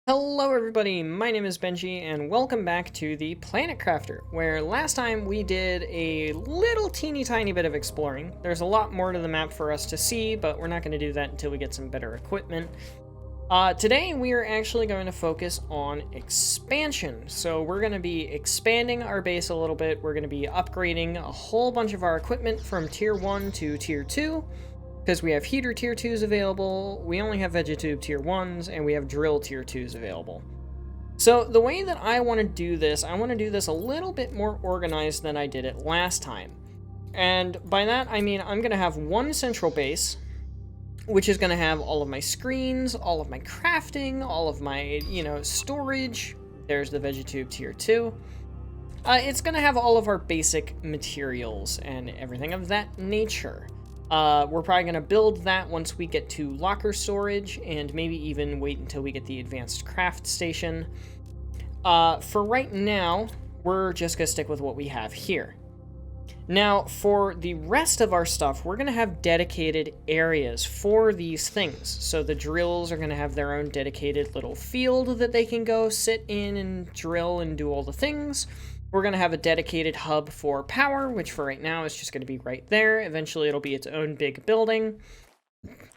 Hello everybody, my name is Benji and welcome back to the Planet Crafter, where last time we did a little teeny tiny bit of exploring. There's a lot more to the map for us to see, but we're not going to do that until we get some better equipment. Today we are actually going to focus on expansion. So we're going to be expanding our base a little bit. We're going to be upgrading a whole bunch of our equipment from tier 1 to tier 2. Because we have heater tier 2s available, we only have vegetube tier 1s, and we have drill tier 2s available. So the way that I want to do this, I want to do this a little bit more organized than I did it last time. And by that, I mean I'm going to have one central base, which is going to have all of my screens, all of my crafting, all of my, storage. There's the vegetube tier 2. It's going to have all of our basic materials and everything of that nature. We're probably going to build that once we get to locker storage, and maybe even wait until we get the advanced craft station. For right now, we're just going to stick with what we have here. Now, for the rest of our stuff, we're going to have dedicated areas for these things. So the drills are going to have their own dedicated little field that they can go sit in and drill and do all the things. We're going to have a dedicated hub for power, which for right now is just going to be right there. Eventually it'll be its own big building.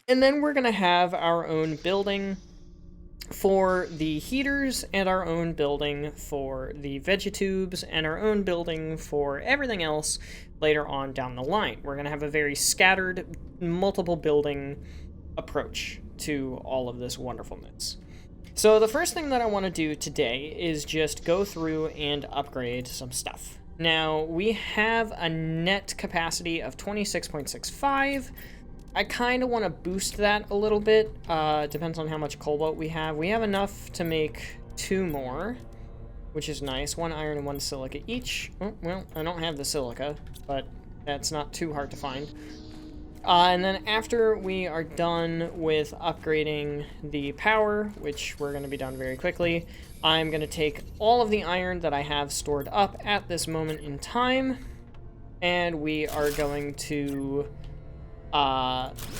And then we're going to have our own building for the heaters, and our own building for the vegetubes, and our own building for everything else later on down the line. We're going to have a very scattered, multiple building approach to all of this wonderfulness. So the first thing that I want to do today is just go through and upgrade some stuff. Now, we have a net capacity of 26.65. I kind of want to boost that a little bit. Depends on how much cobalt we have. We have enough to make 2 more, which is nice. 1 iron and 1 silica each. Oh, well, I don't have the silica, but that's not too hard to find. And then after we are done with upgrading the power, which we're going to be done very quickly, I'm going to take all of the iron that I have stored up at this moment in time, and we are going to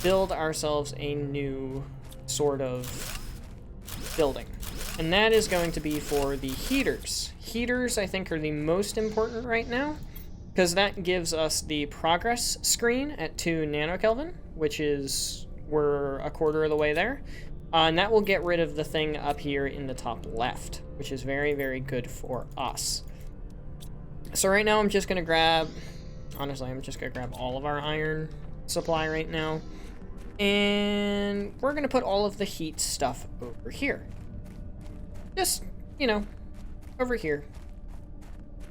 build ourselves a new sort of building. And that is going to be for the heaters. Heaters, I think, are the most important right now, because that gives us the progress screen at 2 nanokelvin, which is, we're a quarter of the way there. And that will get rid of the thing up here in the top left, which is very, very good for us. So right now I'm just going to grab, honestly, I'm just going to grab all of our iron supply right now. And we're going to put all of the heat stuff over here. Just, over here.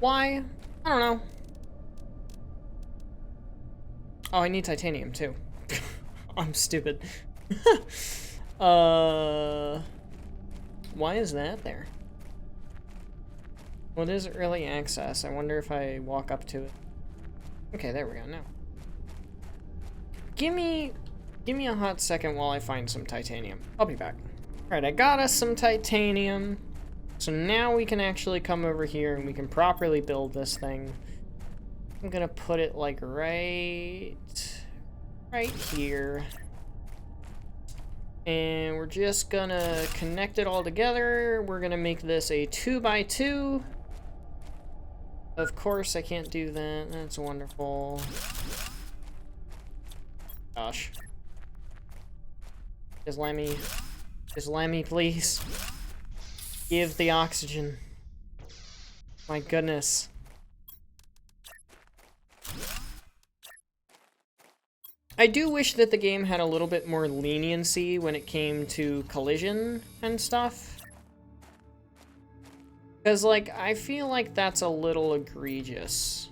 Why? I don't know. Oh, I need titanium, too. I'm stupid. Why is that there? What is it really access? I wonder if I walk up to it. Okay, there we go, now. Give me a hot second while I find some titanium. I'll be back. Alright, I got us some titanium. So now we can actually come over here and we can properly build this thing. I'm gonna put it like right here. And we're just gonna connect it all together. We're gonna make this a 2x2. Of course I can't do that. That's wonderful. Gosh. Just let me, please. Give the oxygen. My goodness. I do wish that the game had a little bit more leniency when it came to collision and stuff. Because, I feel like that's a little egregious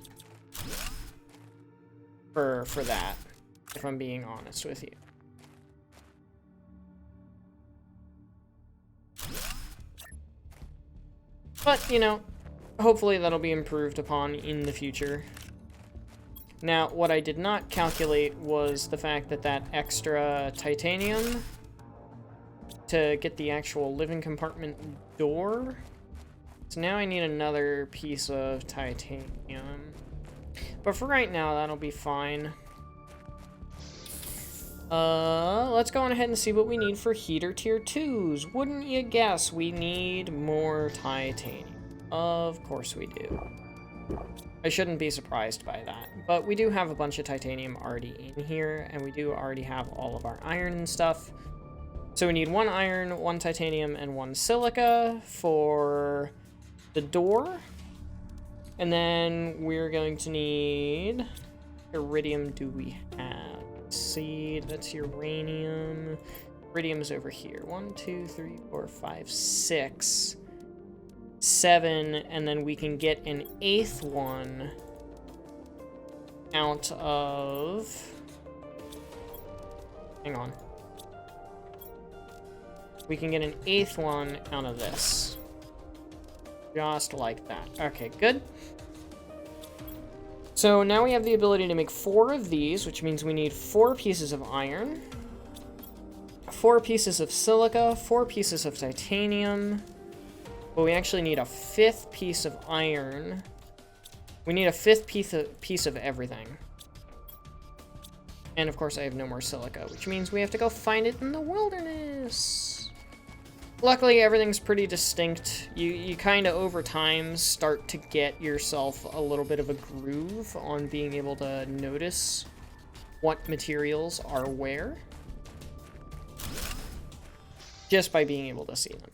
for that, if I'm being honest with you. But, hopefully that'll be improved upon in the future. Now, what I did not calculate was the fact that that extra titanium to get the actual living compartment door. So now I need another piece of titanium. But for right now, that'll be fine. Let's go on ahead and see what we need for heater tier 2s. Wouldn't you guess we need more titanium? Of course we do. I shouldn't be surprised by that. But we do have a bunch of titanium already in here, and we do already have all of our iron and stuff. So we need 1 iron, 1 titanium, and 1 silica for the door. And then we're going to need... Iridium do we have? Seed, that's uranium. Iridium is over here. 1, 2, 3, 4, 5, 6, 7, and then we can get an 8th one out of... Hang on. We can get an 8th one out of this. Just like that. Okay, good. So now we have the ability to make 4 of these, which means we need 4 pieces of iron, 4 pieces of silica, 4 pieces of titanium, but we actually need a 5th piece of iron. We need a 5th piece of everything. And of course I have no more silica, which means we have to go find it in the wilderness. Luckily, everything's pretty distinct. You kind of, over time, start to get yourself a little bit of a groove on being able to notice what materials are where. Just by being able to see them.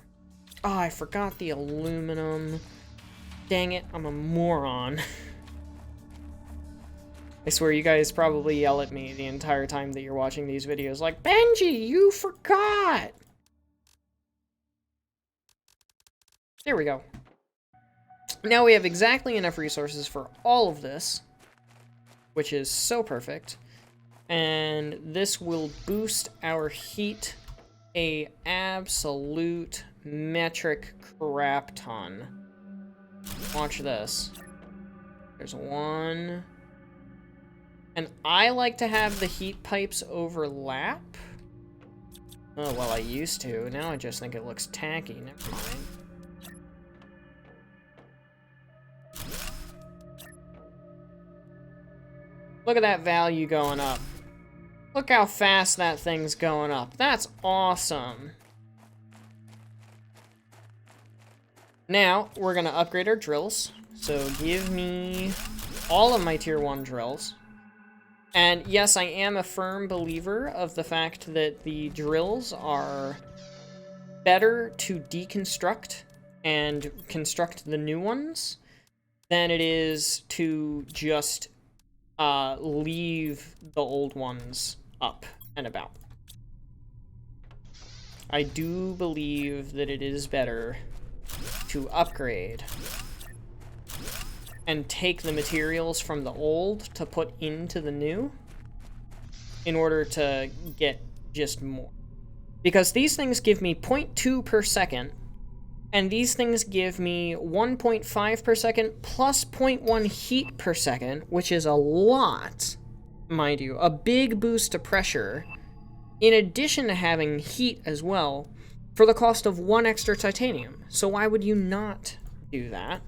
Oh, I forgot the aluminum. Dang it, I'm a moron. I swear you guys probably yell at me the entire time that you're watching these videos like, Benji, you forgot! There we go. Now we have exactly enough resources for all of this, which is so perfect. And this will boost our heat a absolute metric crap ton. Watch this. There's 1. And I like to have the heat pipes overlap. Oh, well, I used to. Now I just think it looks tacky. Never mind. Look at that value going up. Look how fast that thing's going up. That's awesome. Now, we're going to upgrade our drills. So give me all of my tier 1 drills. And yes, I am a firm believer of the fact that the drills are better to deconstruct and construct the new ones than it is to just leave the old ones up and about. I do believe that it is better to upgrade and take the materials from the old to put into the new in order to get just more. Because these things give me 0.2 per second, and these things give me 1.5 per second plus 0.1 heat per second, which is a lot, mind you. A big boost to pressure, in addition to having heat as well, for the cost of 1 extra titanium. So why would you not do that?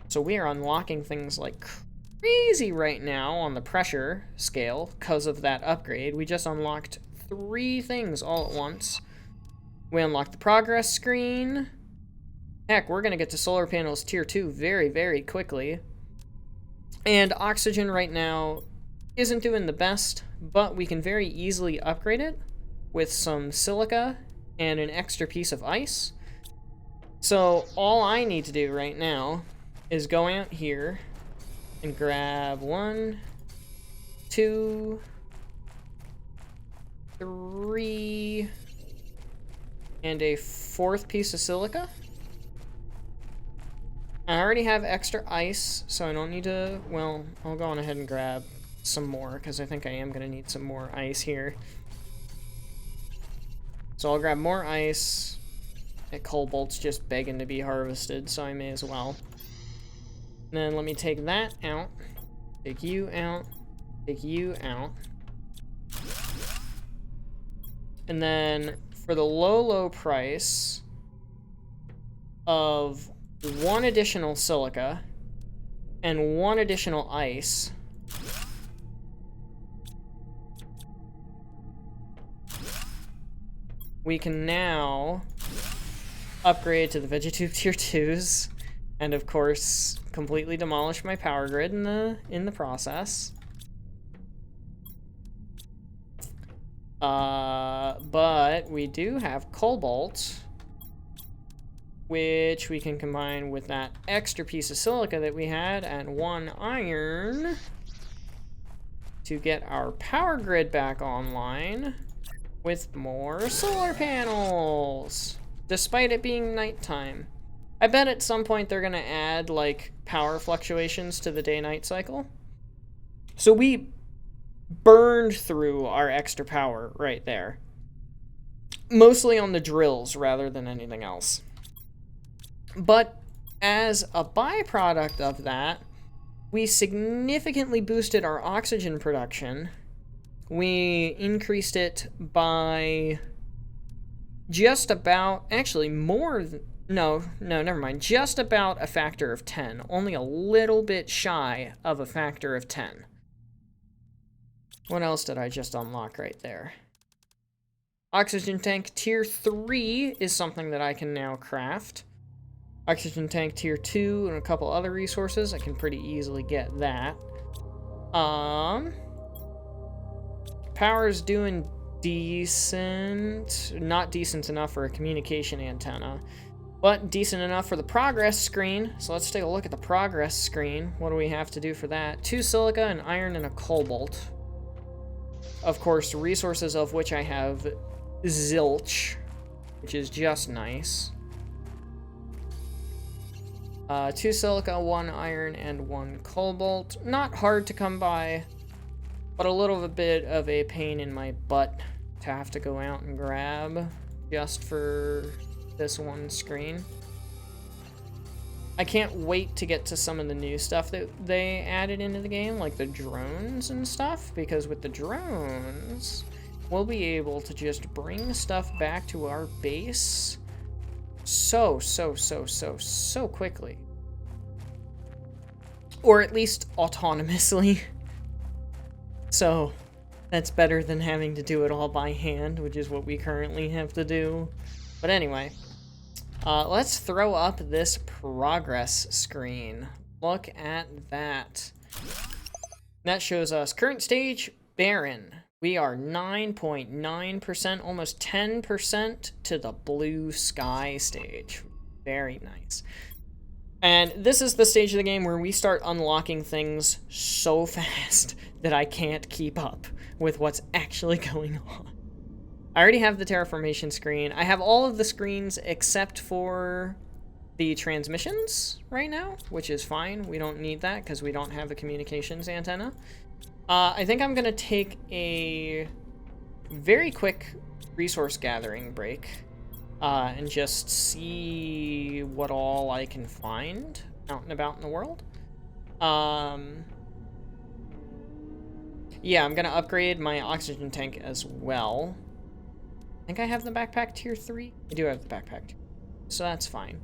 So we are unlocking things like crazy right now on the pressure scale because of that upgrade. We just unlocked 3 things all at once. We unlocked the progress screen. Heck, we're going to get to solar panels tier 2 very, very quickly. And oxygen right now isn't doing the best, but we can very easily upgrade it with some silica and an extra piece of ice. So all I need to do right now is go out here and grab 1, 2, 3, and a 4th piece of silica. I already have extra ice, so I don't need to, well, I'll go on ahead and grab some more, because I think I am going to need some more ice here. So I'll grab more ice. That cobalt's just begging to be harvested, so I may as well. And then let me take that out, take you out, take you out. And then for the low price of 1 additional silica and 1 additional ice, we can now upgrade to the vegetube tier 2s, and of course completely demolish my power grid in the process. But we do have cobalt, which we can combine with that extra piece of silica that we had and 1 iron to get our power grid back online with more solar panels, despite it being nighttime. I bet at some point they're gonna add like power fluctuations to the day-night cycle. So we burned through our extra power right there. Mostly on the drills rather than anything else. But as a byproduct of that, we significantly boosted our oxygen production. We increased it by just about, actually more, no, never mind, just about a factor of 10. Only a little bit shy of a factor of 10. What else did I just unlock right there? Oxygen tank tier 3 is something that I can now craft. Oxygen tank tier 2 and a couple other resources. I can pretty easily get that. Power's doing decent. Not decent enough for a communication antenna, but decent enough for the progress screen. So let's take a look at the progress screen. What do we have to do for that? 2 silica, an iron, and a cobalt. Of course, resources of which I have zilch, which is just nice. 2 silica, 1 iron, and 1 cobalt. Not hard to come by, but a little bit of a pain in my butt to have to go out and grab just for this one screen. I can't wait to get to some of the new stuff that they added into the game, like the drones and stuff, because with the drones, we'll be able to just bring stuff back to our base so quickly. Or at least autonomously. So that's better than having to do it all by hand, which is what we currently have to do. But anyway, let's throw up this progress screen. Look at that. That shows us current stage, barren. We are 9.9%, almost 10% to the blue sky stage. Very nice. And this is the stage of the game where we start unlocking things so fast that I can't keep up with what's actually going on. I already have the terraformation screen. I have all of the screens except for the transmissions right now, which is fine. We don't need that because we don't have a communications antenna. I think I'm going to take a very quick resource gathering break and just see what all I can find out and about in the world. Yeah, I'm going to upgrade my oxygen tank as well. I think I have the backpack tier 3. I do have the backpack tier 3, so that's fine.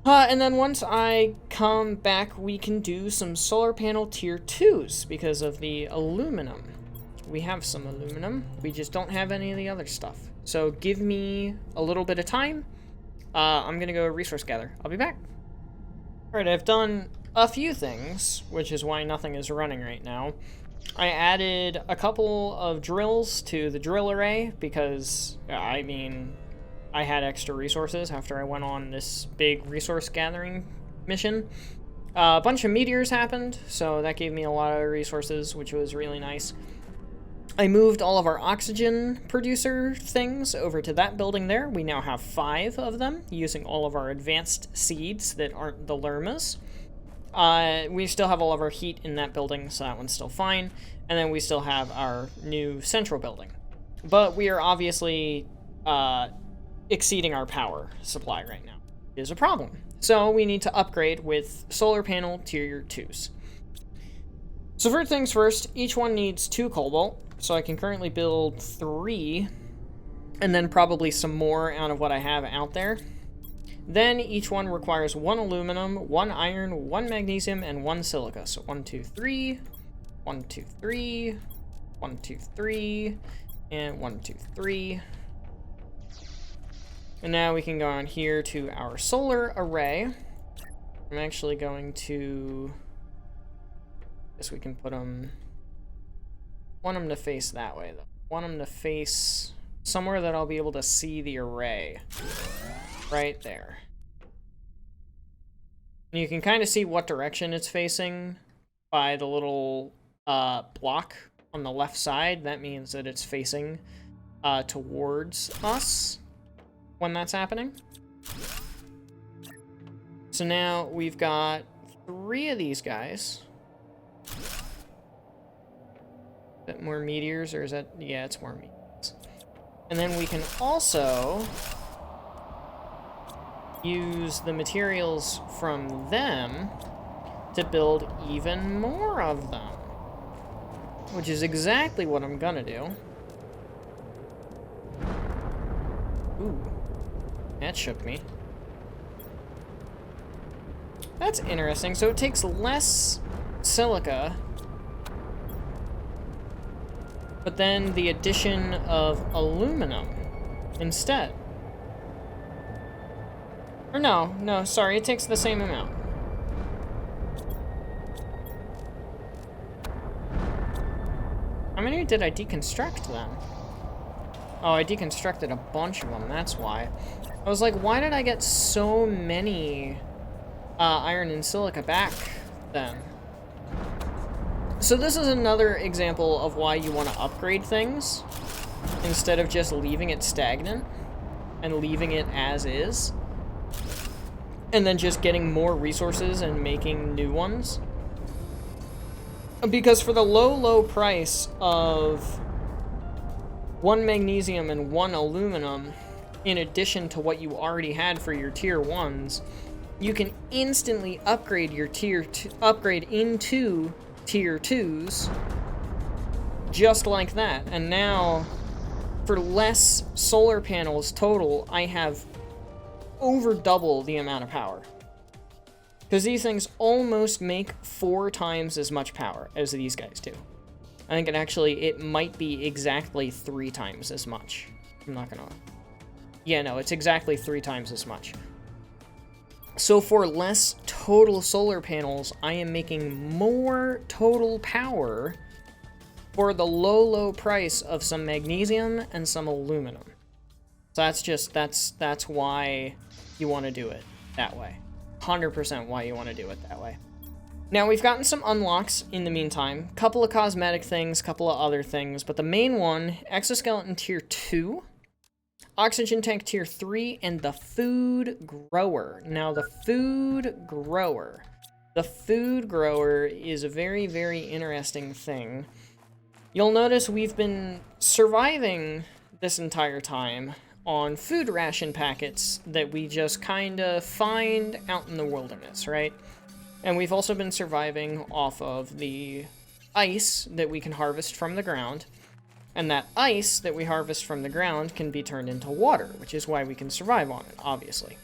And then once I come back, we can do some solar panel tier 2s because of the aluminum. We have some aluminum. We just don't have any of the other stuff. So give me a little bit of time. I'm going to go resource gather. I'll be back. All right, I've done a few things, which is why nothing is running right now. I added a couple of drills to the drill array because, I mean, I had extra resources after I went on this big resource gathering mission. A bunch of meteors happened, so that gave me a lot of resources, which was really nice. I moved all of our oxygen producer things over to that building there. We now have 5 of them, using all of our advanced seeds that aren't the lermas. We still have all of our heat in that building, so that one's still fine. And then we still have our new central building. But we are obviously exceeding our power supply right now. It is a problem. So we need to upgrade with solar panel tier 2s. So first things first, each one needs 2 cobalt. So I can currently build 3, and then probably some more out of what I have out there. Then each one requires 1 aluminum, 1 iron, 1 magnesium, and 1 silica. So 1, 2, 3, 1, 2, 3, 1, 2, 3, and 1, 2, 3. And now we can go on here to our solar array. I'm actually going to... I guess we can put them... I want them to face that way, though. I want them to face somewhere that I'll be able to see the array. Right there. And you can kind of see what direction it's facing by the little block on the left side. That means that it's facing towards us when that's happening. So now we've got 3 of these guys. Is that more meteors, or is that... Yeah, it's more meteors. And then we can also use the materials from them to build even more of them. Which is exactly what I'm gonna do. Ooh. That shook me. That's interesting. So it takes less silica, but then the addition of aluminum instead. Or no, sorry, it takes the same amount. How many did I deconstruct then? Oh, I deconstructed a bunch of them, that's why. I was like, why did I get so many iron and silica back then? So this is another example of why you want to upgrade things instead of just leaving it stagnant and leaving it as is, and then just getting more resources and making new ones. Because for the low price of 1 magnesium and 1 aluminum, in addition to what you already had for your tier 1s, you can instantly upgrade your upgrade into tier 2s just like that. And now, for less solar panels total, I have over double the amount of power. Because these things almost make 4 times as much power as these guys do. I think it might be exactly 3 times as much. I'm not gonna... Yeah, no, it's exactly 3 times as much. So for less total solar panels, I am making more total power for the low price of some magnesium and some aluminum. So that's why you want to do it that way. 100% why you want to do it that way. Now, we've gotten some unlocks in the meantime. Couple of cosmetic things, couple of other things, but the main one, exoskeleton tier 2, oxygen tank tier 3, and the food grower. Now, the food grower is a very, very interesting thing. You'll notice we've been surviving this entire time on food ration packets that we just kind of find out in the wilderness, right? And we've also been surviving off of the ice that we can harvest from the ground. And that ice that we harvest from the ground can be turned into water, which is why we can survive on it, obviously.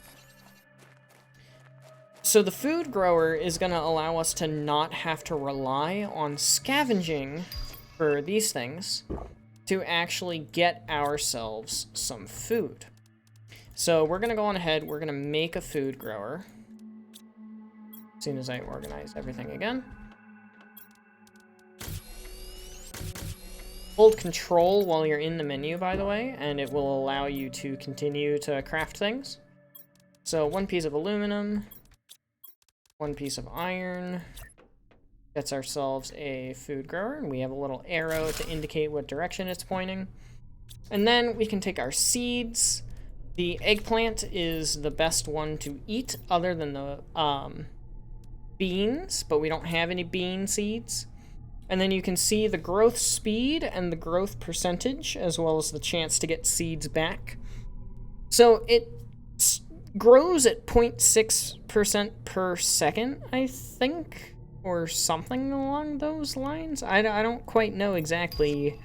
So the food grower is going to allow us to not have to rely on scavenging for these things to actually get ourselves some food. So we're going to go on ahead, we're going to make a food grower. As soon as I organize everything again. Hold control while you're in the menu, by the way, and it will allow you to continue to craft things. So 1 piece of aluminum, 1 piece of iron, gets ourselves a food grower, and we have a little arrow to indicate what direction it's pointing. And then we can take our seeds. The eggplant is the best one to eat, other than the beans, but we don't have any bean seeds. And then you can see the growth speed and the growth percentage, as well as the chance to get seeds back. So it grows at 0.6% per second, I think, or something along those lines. I don't quite know exactly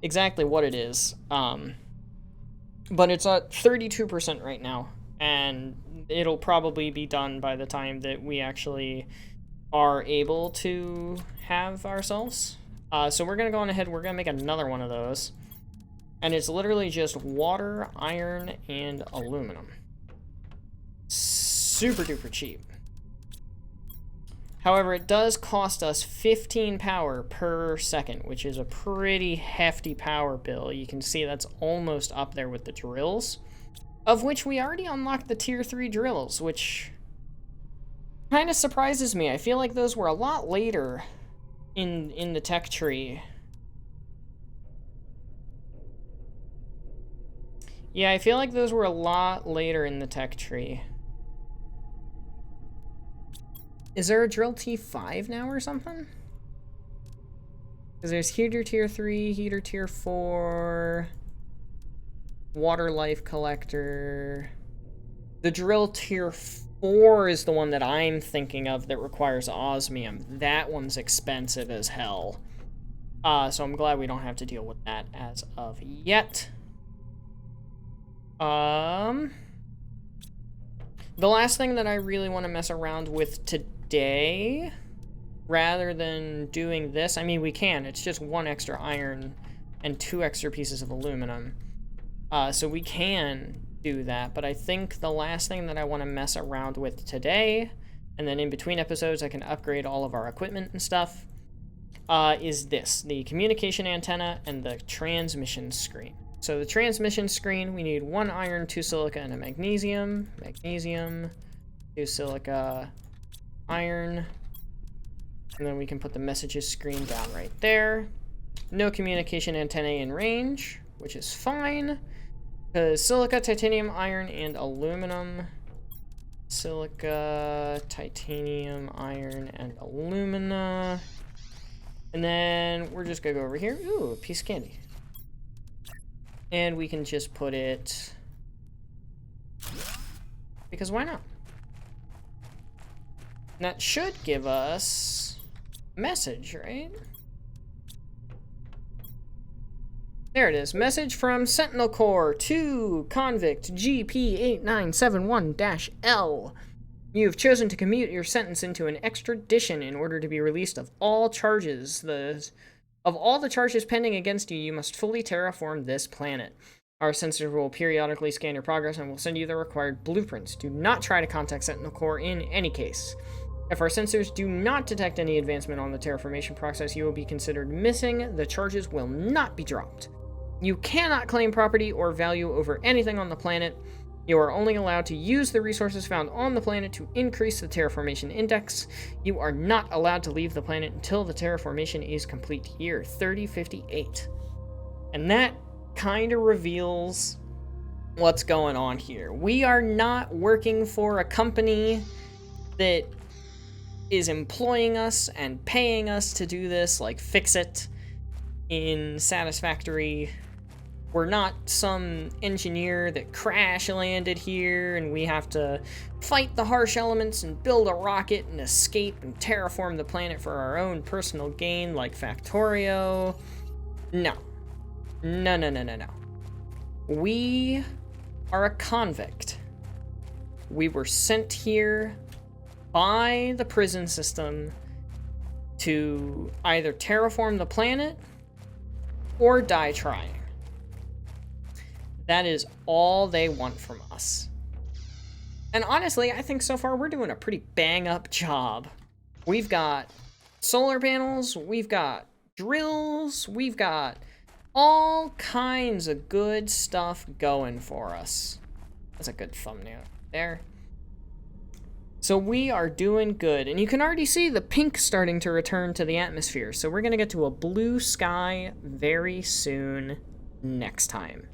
what it is, but it's at 32% right now, and it'll probably be done by the time that we actually are able to have ourselves. So we're gonna go on ahead, we're gonna make another one of those. And it's literally just water, iron, and aluminum. Super duper cheap. However, it does cost us 15 power per second, which is a pretty hefty power bill. You can see that's almost up there with the drills, of which we already unlocked the tier 3 drills, which kind of surprises me. I feel like those were a lot later in the tech tree. Yeah, I feel like those were a lot later in the tech tree. Is there a drill T5 now or something? Because there's heater tier 3, heater tier 4, water life collector. The drill tier 4 is the one that I'm thinking of that requires osmium. That one's expensive as hell. So I'm glad we don't have to deal with that as of yet. The last thing that I really want to mess around with today, rather than doing this, I mean, we can. It's just 1 extra iron and 2 extra pieces of aluminum. So we can do that, but I think the last thing that I want to mess around with today, and then in between episodes I can upgrade all of our equipment and stuff, is this, the communication antenna and the transmission screen. So the transmission screen, we need 1 iron, 2 silica, and a magnesium. Magnesium, 2 silica, iron. And then we can put the messages screen down right there. No communication antenna in range, which is fine. Because silica, titanium, iron, and aluminum. Silica, titanium, iron, and alumina. And then we're just going to go over here. Ooh, a piece of candy. And we can just put it, because why not? And that should give us a message, right? There it is. Message from Sentinel Core to Convict GP8971-L. You have chosen to commute your sentence into an extradition in order to be released of all charges. Of all the charges pending against you, you must fully terraform this planet. Our sensors will periodically scan your progress and will send you the required blueprints. Do not try to contact Sentinel Core in any case. If our sensors do not detect any advancement on the terraformation process, you will be considered missing. The charges will not be dropped. You cannot claim property or value over anything on the planet. You are only allowed to use the resources found on the planet to increase the terraformation index. You are not allowed to leave the planet until the terraformation is complete. Year 3058. And that kind of reveals what's going on here. We are not working for a company that is employing us and paying us to do this, like Fix It in Satisfactory. We're not some engineer that crash landed here and we have to fight the harsh elements and build a rocket and escape and terraform the planet for our own personal gain like Factorio. No. No, no, no, no, no. We are a convict. We were sent here by the prison system to either terraform the planet or die trying. That is all they want from us. And honestly, I think so far we're doing a pretty bang-up job. We've got solar panels, we've got drills, we've got all kinds of good stuff going for us. That's a good thumbnail there. So we are doing good, and you can already see the pink starting to return to the atmosphere. So we're gonna get to a blue sky very soon next time.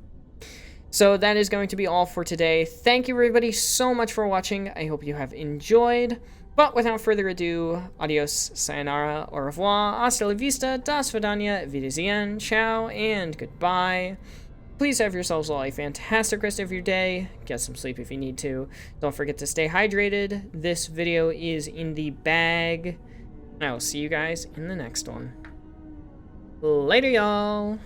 So that is going to be all for today. Thank you everybody so much for watching. I hope you have enjoyed. But without further ado, adios, sayonara, au revoir, hasta la vista, das vidania, wiedersehen, ciao, and goodbye. Please have yourselves all a fantastic rest of your day. Get some sleep if you need to. Don't forget to stay hydrated. This video is in the bag. I will see you guys in the next one. Later, y'all.